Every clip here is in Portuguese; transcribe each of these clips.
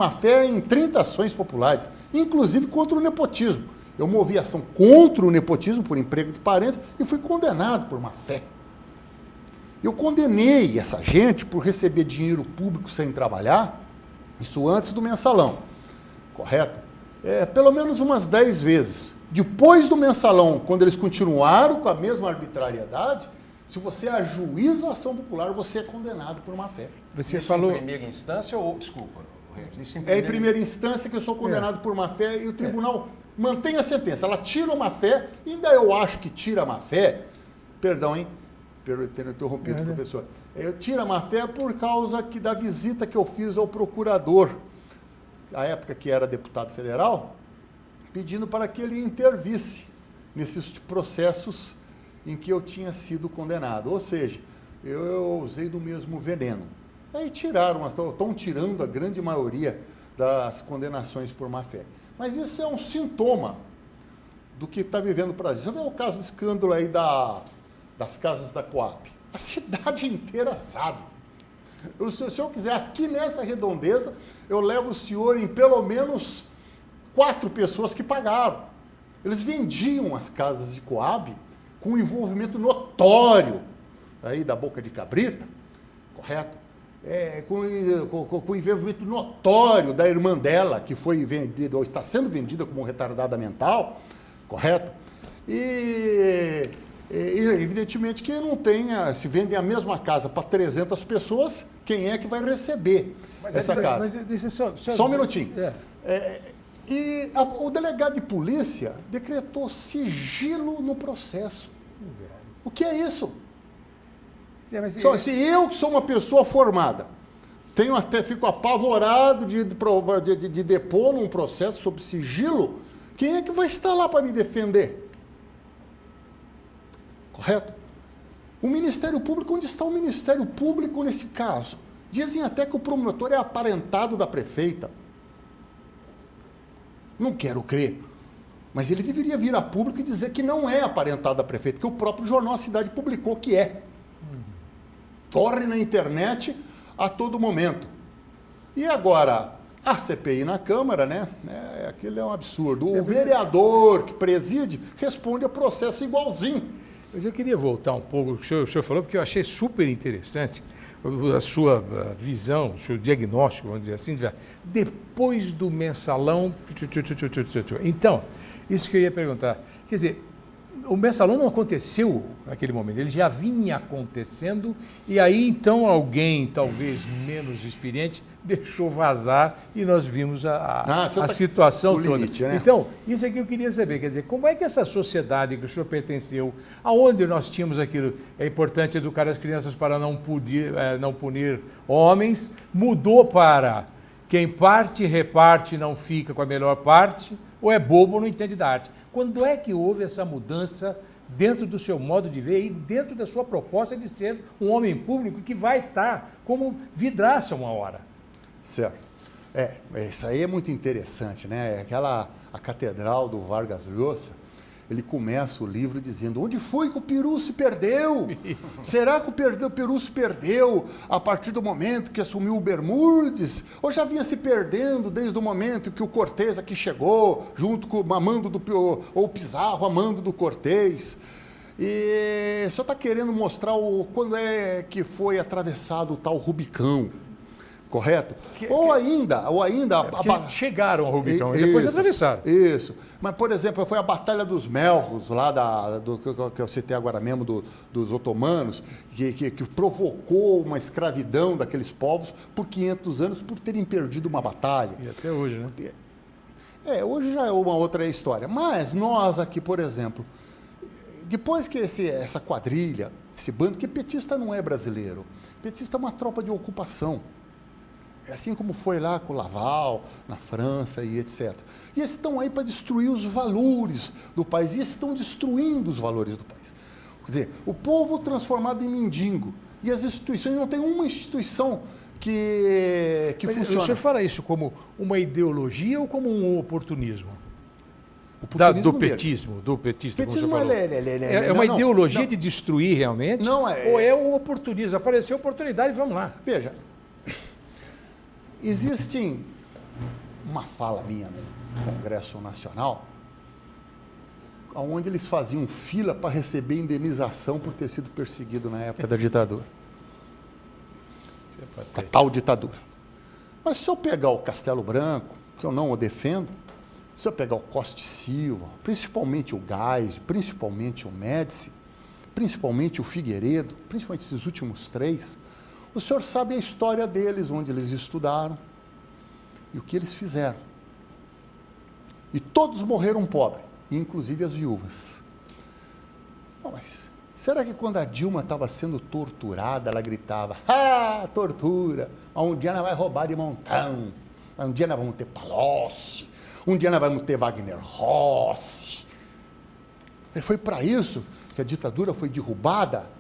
má-fé em 30 ações populares, inclusive contra o nepotismo. Eu movi ação contra o nepotismo por emprego de parentes e fui condenado por má-fé. Eu condenei essa gente por receber dinheiro público sem trabalhar, isso antes do mensalão, correto? Pelo menos umas 10 vezes. Depois do mensalão, quando eles continuaram com a mesma arbitrariedade, se você ajuiza a ação popular, você é condenado por má-fé. Você isso falou... em primeira instância ou... Desculpa, isso É em primeira instância que eu sou condenado por má-fé e o tribunal mantém a sentença. Ela tira a má-fé, ainda eu acho que tira a má-fé, perdão, hein? Por ter interrompido, professor. Eu tiro a má-fé por causa da visita que eu fiz ao procurador, na época que era deputado federal, pedindo para que ele intervisse nesses processos em que eu tinha sido condenado. Ou seja, eu usei do mesmo veneno. Aí estão tirando a grande maioria das condenações por má-fé. Mas isso é um sintoma do que está vivendo o Brasil. Você vê o caso do escândalo aí das casas da Coap. A cidade inteira sabe. Se eu quiser, aqui nessa redondeza, eu levo o senhor em pelo menos 4 pessoas que pagaram. Eles vendiam as casas de Coab com envolvimento notório aí da Boca de Cabrita, correto? Com envolvimento notório da irmã dela, que foi vendida, ou está sendo vendida como retardada mental, correto? E evidentemente que não tenha, se vendem a mesma casa para 300 pessoas, quem é que vai receber essa casa? Mas deixa só um minutinho. O delegado de polícia decretou sigilo no processo. O que é isso? Se eu, que sou uma pessoa formada, fico apavorado de depor num processo sob sigilo, quem é que vai estar lá para me defender? Correto? O Ministério Público, onde está o Ministério Público nesse caso? Dizem até que o promotor é aparentado da prefeita. Não quero crer. Mas ele deveria vir a público e dizer que não é aparentado da prefeita, que o próprio jornal A Cidade publicou que é. Corre na internet a todo momento. E agora, a CPI na Câmara, né? Aquilo é um absurdo. O vereador que preside responde a processo igualzinho. Mas eu queria voltar um pouco ao que o senhor falou, porque eu achei super interessante a sua visão, o seu diagnóstico, vamos dizer assim, depois do mensalão. Então, isso que eu ia perguntar. Quer dizer, o mensalão não aconteceu naquele momento, ele já vinha acontecendo, e aí então alguém, talvez menos experiente, deixou vazar e nós vimos a situação toda. Limite, né? Então, isso aqui eu queria saber, quer dizer, como é que essa sociedade que o senhor pertenceu, aonde nós tínhamos aquilo, é importante educar as crianças para não punir homens, mudou para quem parte, reparte, não fica com a melhor parte, ou é bobo ou não entende da arte? Quando é que houve essa mudança dentro do seu modo de ver e dentro da sua proposta de ser um homem público que vai estar como vidraça uma hora? Certo. Isso aí é muito interessante, né? A Catedral do Vargas Llosa, ele começa o livro dizendo: onde foi que o Peru se perdeu? Será que o Peru se perdeu a partir do momento que assumiu o Bermúdez? Ou já vinha se perdendo desde o momento que o Cortés aqui chegou, junto com o Pizarro, amando do Cortés? E o senhor está querendo mostrar quando é que foi atravessado o tal Rubicão, correto? Ou ainda chegaram ao Rubicão e depois atravessaram. Isso. Mas, por exemplo, foi a Batalha dos Melros, lá que eu citei agora mesmo, dos otomanos, que provocou uma escravidão daqueles povos por 500 anos por terem perdido uma batalha. E até hoje, né? Hoje já é uma outra história. Mas nós aqui, por exemplo, depois que essa quadrilha, esse bando, que petista não é brasileiro, petista é uma tropa de ocupação. Assim como foi lá com o Laval, na França e etc. E eles estão aí para destruir os valores do país, e estão destruindo os valores do país. Quer dizer, o povo transformado em mendigo, e as instituições, não tem uma instituição que funciona. O senhor fala isso como uma ideologia ou como um oportunismo? Do petismo, como você falou. É uma ideologia de destruir realmente? Não ou é um oportunismo? Apareceu oportunidade, vamos lá. Veja, existem uma fala minha no Congresso Nacional, onde eles faziam fila para receber indenização por ter sido perseguido na época da ditadura. Da tal ditadura. Mas se eu pegar o Castelo Branco, que eu não o defendo, se eu pegar o Costa e Silva, principalmente o Geisel, principalmente o Médici, principalmente o Figueiredo, principalmente esses últimos três, o senhor sabe a história deles, onde eles estudaram e o que eles fizeram. E todos morreram pobres, inclusive as viúvas. Bom, mas será que quando a Dilma estava sendo torturada, ela gritava, tortura, um dia nós vamos roubar de montão, um dia nós vamos ter Palocci, um dia nós vamos ter Wagner Rossi. E foi para isso que a ditadura foi derrubada.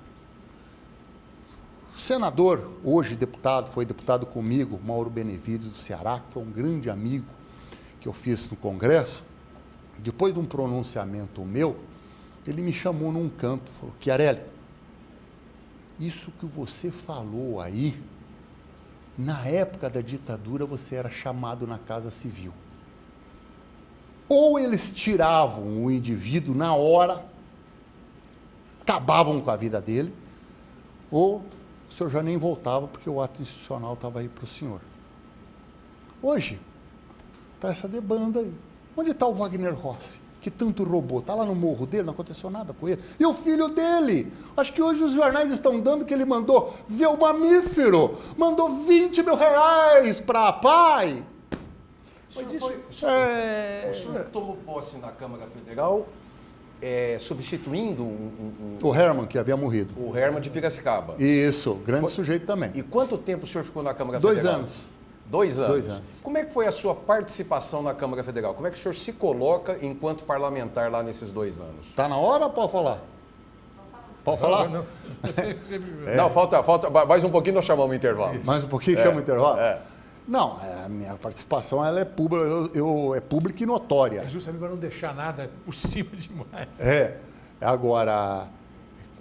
O senador, hoje deputado, foi deputado comigo, Mauro Benevides, do Ceará, que foi um grande amigo que eu fiz no Congresso. Depois de um pronunciamento meu, ele me chamou num canto, falou, Chiarelli, isso que você falou aí, na época da ditadura você era chamado na Casa Civil. Ou eles tiravam o indivíduo na hora, acabavam com a vida dele, ou o senhor já nem voltava porque o ato institucional estava aí para o senhor. Hoje, está essa debanda aí. Onde está o Wagner Rossi, que tanto roubou? Está lá no morro dele, não aconteceu nada com ele. E o filho dele? Acho que hoje os jornais estão dando que ele mandou ver o mamífero, mandou 20 mil reais para pai. Mas isso, o senhor tomou posse na Câmara Federal substituindo o Herman, que havia morrido. O Herman de Piracicaba. Isso, grande sujeito também. E quanto tempo o senhor ficou na Câmara 2 Federal? anos. 2 anos. 2 anos. Como é que foi a sua participação na Câmara Federal? Como é que o senhor se coloca enquanto parlamentar lá nesses 2 anos? Está na hora ou pode falar? Pode falar? Não. Não, falta mais um pouquinho, nós chamamos o intervalo. Mais um pouquinho, chama o intervalo? É. Não, a minha participação ela é pública, é pública e notória. É justamente para não deixar nada por cima demais. Agora,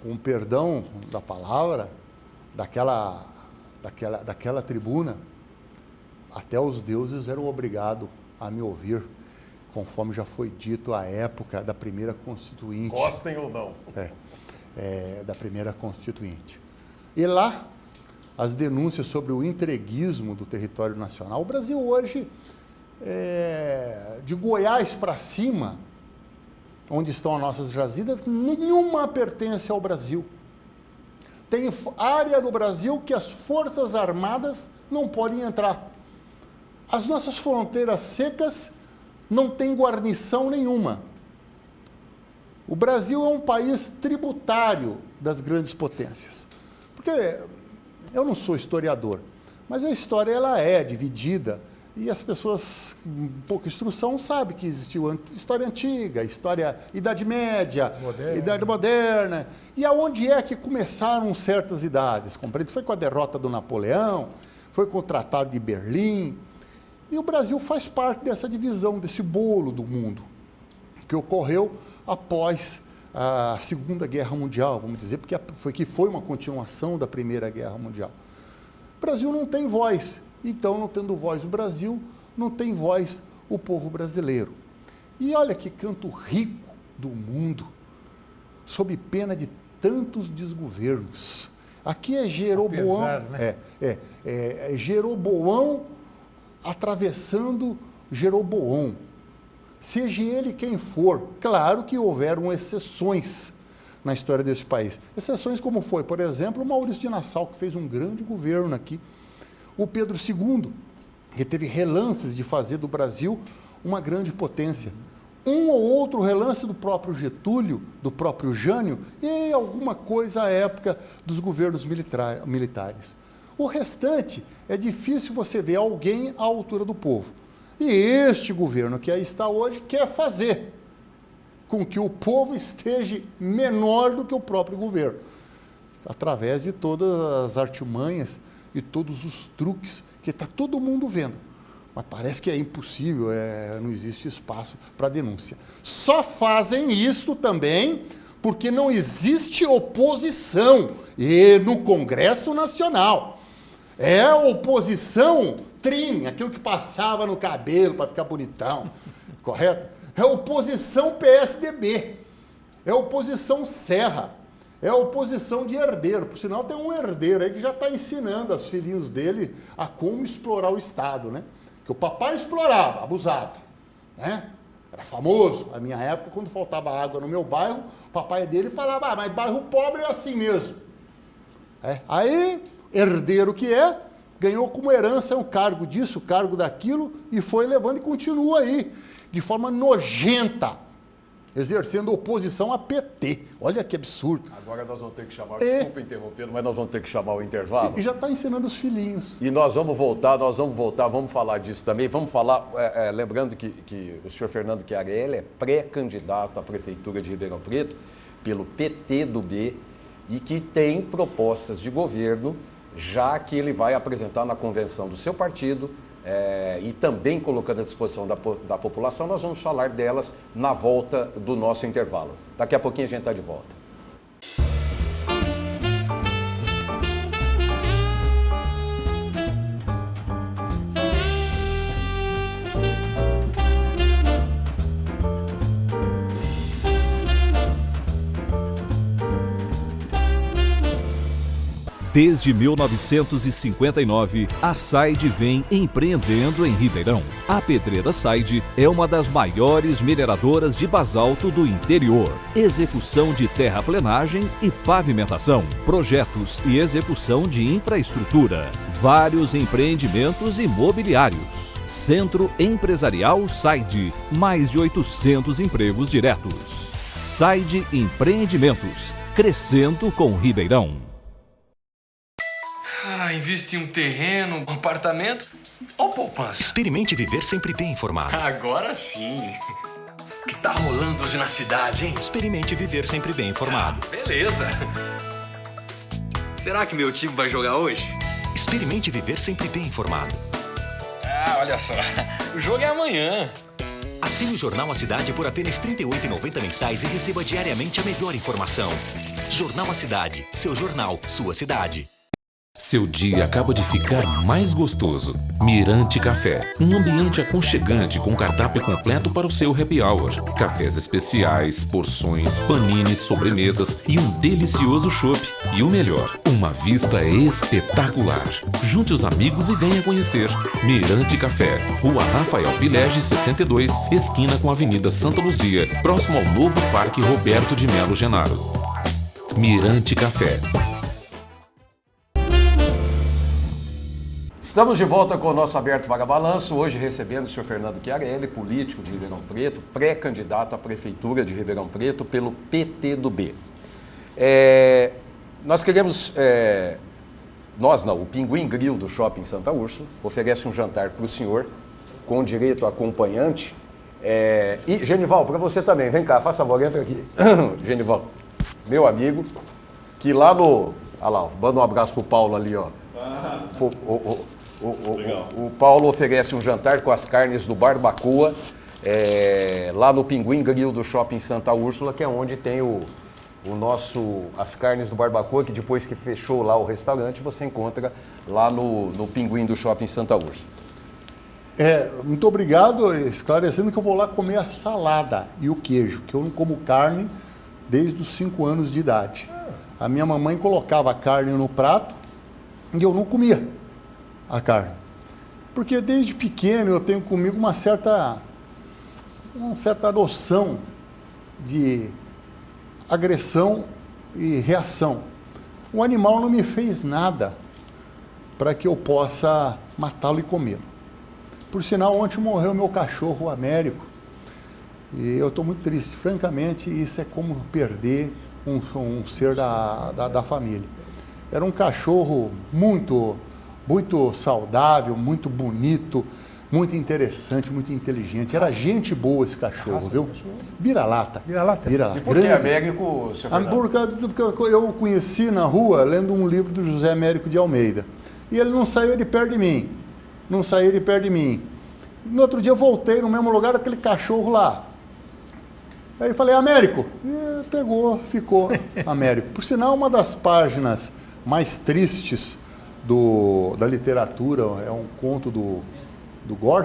com perdão da palavra, daquela tribuna, até os deuses eram obrigados a me ouvir, conforme já foi dito à época da primeira Constituinte. Gostem ou não. Da primeira Constituinte. E lá, as denúncias sobre o entreguismo do território nacional. O Brasil hoje, de Goiás para cima, onde estão as nossas jazidas, nenhuma pertence ao Brasil. Tem área no Brasil que as Forças Armadas não podem entrar. As nossas fronteiras secas não têm guarnição nenhuma. O Brasil é um país tributário das grandes potências. Porque eu não sou historiador, mas a história ela é dividida e as pessoas com pouca instrução sabem que existiu história antiga, Idade Média, Idade Moderna. E aonde é que começaram certas idades? Compreende? Foi com a derrota do Napoleão, foi com o Tratado de Berlim. E o Brasil faz parte dessa divisão, desse bolo do mundo, que ocorreu após a Segunda Guerra Mundial, vamos dizer, porque foi uma continuação da Primeira Guerra Mundial. O Brasil não tem voz, então, não tendo voz o Brasil, não tem voz o povo brasileiro. E olha que canto rico do mundo, sob pena de tantos desgovernos. Aqui é Jeroboão, Jeroboão atravessando Jeroboão. Seja ele quem for, claro que houveram exceções na história desse país. Exceções como foi, por exemplo, o Maurício de Nassau, que fez um grande governo aqui. O Pedro II, que teve relances de fazer do Brasil uma grande potência. Um ou outro relance do próprio Getúlio, do próprio Jânio, e alguma coisa à época dos governos militares. O restante, é difícil você ver alguém à altura do povo. E este governo que aí está hoje quer fazer com que o povo esteja menor do que o próprio governo, através de todas as artimanhas e todos os truques que está todo mundo vendo. Mas parece que é impossível, não existe espaço para denúncia. Só fazem isso também porque não existe oposição no Congresso Nacional. É a oposição trim, aquilo que passava no cabelo para ficar bonitão, correto? É oposição PSDB, é oposição Serra, é oposição de herdeiro. Por sinal, tem um herdeiro aí que já está ensinando aos filhinhos dele a como explorar o Estado, né? Que o papai explorava, abusava, né? Era famoso. Na minha época, quando faltava água no meu bairro, o papai dele falava, mas bairro pobre é assim mesmo. Aí, herdeiro que ganhou como herança um cargo disso, um cargo daquilo, e foi levando e continua aí, de forma nojenta, exercendo oposição a PT. Olha que absurdo. Agora nós vamos ter que chamar, desculpa interrompendo, mas nós vamos ter que chamar o intervalo. E já está ensinando os filhinhos. E nós vamos voltar, vamos falar disso também. Vamos falar, lembrando que o senhor Fernando Chiarelli é pré-candidato à Prefeitura de Ribeirão Preto pelo PT do B e que tem propostas de governo, já que ele vai apresentar na convenção do seu partido e também colocando à disposição da população. Nós vamos falar delas na volta do nosso intervalo. Daqui a pouquinho a gente está de volta. Desde 1959, a SAID vem empreendendo em Ribeirão. A Pedreira SAID é uma das maiores mineradoras de basalto do interior. Execução de terraplenagem e pavimentação, projetos e execução de infraestrutura, vários empreendimentos imobiliários. Centro Empresarial SAID, mais de 800 empregos diretos. SAID Empreendimentos, crescendo com Ribeirão. Investe em um terreno, um apartamento ou poupança? Experimente viver sempre bem informado. Agora sim. O que tá rolando hoje na cidade, hein? Experimente viver sempre bem informado. Beleza. Será que meu time vai jogar hoje? Experimente viver sempre bem informado. Olha só. O jogo é amanhã. Assine o Jornal A Cidade por apenas R$ 38,90 mensais e receba diariamente a melhor informação. Jornal A Cidade. Seu jornal, sua cidade. Seu dia acaba de ficar mais gostoso. Mirante Café, um ambiente aconchegante com cardápio completo para o seu happy hour. Cafés especiais, porções, panines, sobremesas e um delicioso chopp. E o melhor, uma vista espetacular. Junte os amigos e venha conhecer. Mirante Café, Rua Rafael Pilege 62, esquina com a Avenida Santa Luzia, próximo ao novo Parque Roberto de Melo Genaro. Mirante Café. Estamos de volta com o nosso Aberto para Balanço, hoje recebendo o senhor Fernando Chiarelli, político de Ribeirão Preto, pré-candidato à Prefeitura de Ribeirão Preto pelo PT do B. Nós queremos, o Pinguim Grill do Shopping Santa Úrsula oferece um jantar para o senhor, com direito a acompanhante. E, Genival, para você também, vem cá, faça favor, entra aqui. Genival, meu amigo, que lá no... Olha lá, manda um abraço pro Paulo ali, ó. O Paulo oferece um jantar com as carnes do Barbacoa, lá no Pinguim Grill do Shopping Santa Úrsula, que é onde tem as carnes do Barbacoa, que depois que fechou lá o restaurante, você encontra lá no Pinguim do Shopping Santa Úrsula. Muito obrigado, esclarecendo que eu vou lá comer a salada e o queijo, que eu não como carne desde os 5 anos de idade. A minha mamãe colocava a carne no prato e eu não comia a carne. Porque desde pequeno eu tenho comigo uma certa noção de agressão e reação. O animal não me fez nada para que eu possa matá-lo e comê-lo. Por sinal, ontem morreu meu cachorro, o Américo, e eu estou muito triste. Francamente, isso é como perder um ser da família. Era um cachorro muito saudável, muito bonito, muito interessante, muito inteligente. Era gente boa esse cachorro, viu? Vira-lata. E por que Américo, senhor Fernando? Porque eu o conheci na rua lendo um livro do José Américo de Almeida. E ele não saía de perto de mim. No outro dia eu voltei no mesmo lugar, aquele cachorro lá. Aí eu falei, Américo. E pegou, ficou Américo. Por sinal, uma das páginas mais tristes da literatura, é um conto do Gore,